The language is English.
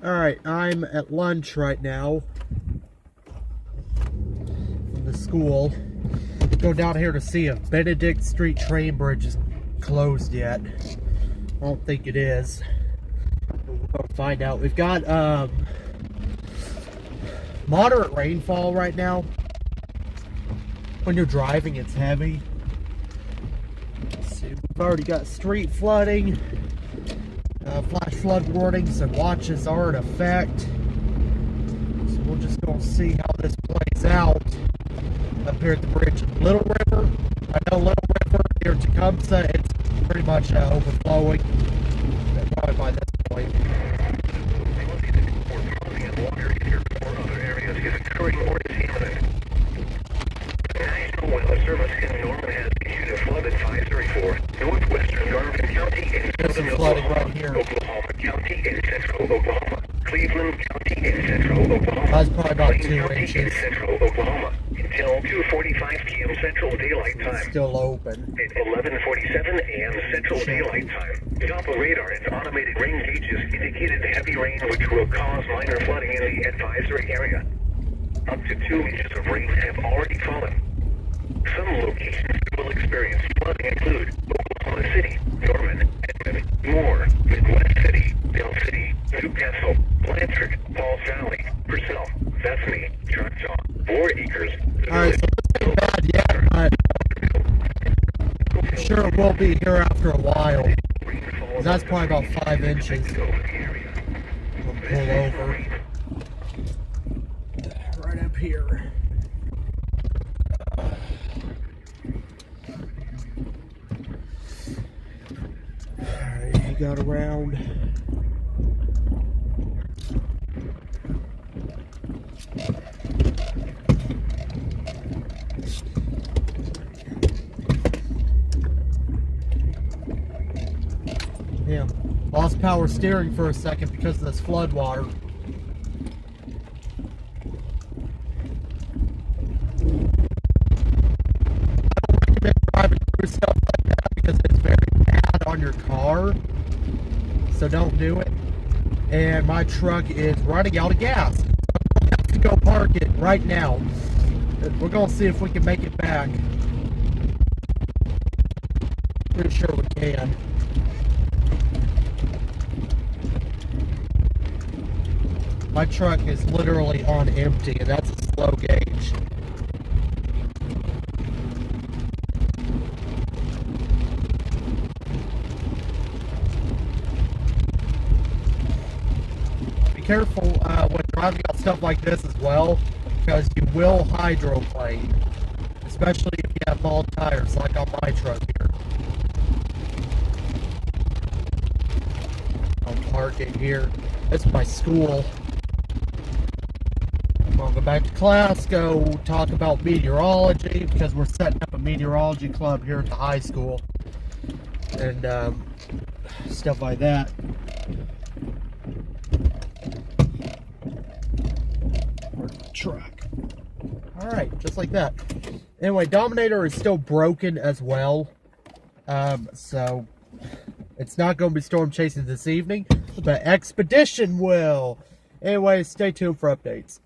Alright, I'm at lunch right now from the school. Go down here to see if Benedict Street train bridge is closed yet. I don't think it is. We'll find out. We've got moderate rainfall right now. When you're driving, it's heavy. Let's see, we've already got street flooding. Flash flood warnings and watches are in effect. So we're just going to see how this plays out up here at the bridge. Little River, I know Little River near Tecumseh, it's pretty much overflowing. Probably by this point. National Weather Service in Norman has issued a flood advisory for northwestern Garvin County in southern Oklahoma County in central Oklahoma, Cleveland County in central Oklahoma, that's probably about 2 County inches. in central Oklahoma until 2:45 p.m. Central Daylight Time. It's still open. At 11:47 a.m. Central Daylight Time. Doppler radar and automated rain gauges indicated heavy rain which will cause minor flooding in the advisory area. Up to 2 inches of rain have already fallen. Some locations that will experience flooding include Oklahoma City, Norman, Edmond, Moore, Midwest City, Dell City, Newcastle, Blanchard, Pauls Valley, Purcell, that's me, Choctaw, 4 Acres. Alright, so it's not bad yet, but I'm sure it will be here after a while. That's probably about 5 inches. We'll pull over. Right up here. Alright, you got around. Yeah, lost power steering for a second because of this flood water. I don't recommend driving through stuff like that because it's very bad on your car. So don't do it. And my truck is running out of gas. So I'm going to have to go park it right now. We're going to see if we can make it back. Pretty sure we can. My truck is literally on empty, and that's a slow gauge. Be careful when driving on stuff like this as well, because you will hydroplane, especially if you have bald tires, like on my truck here. I'll park it here. This is my school. I'll go back to class, go talk about meteorology, because we're setting up a meteorology club here at the high school, and stuff like that. Where's the truck? Alright, just like that. Anyway, Dominator is still broken as well, so it's not going to be storm chasing this evening, but Expedition will. Anyway, stay tuned for updates.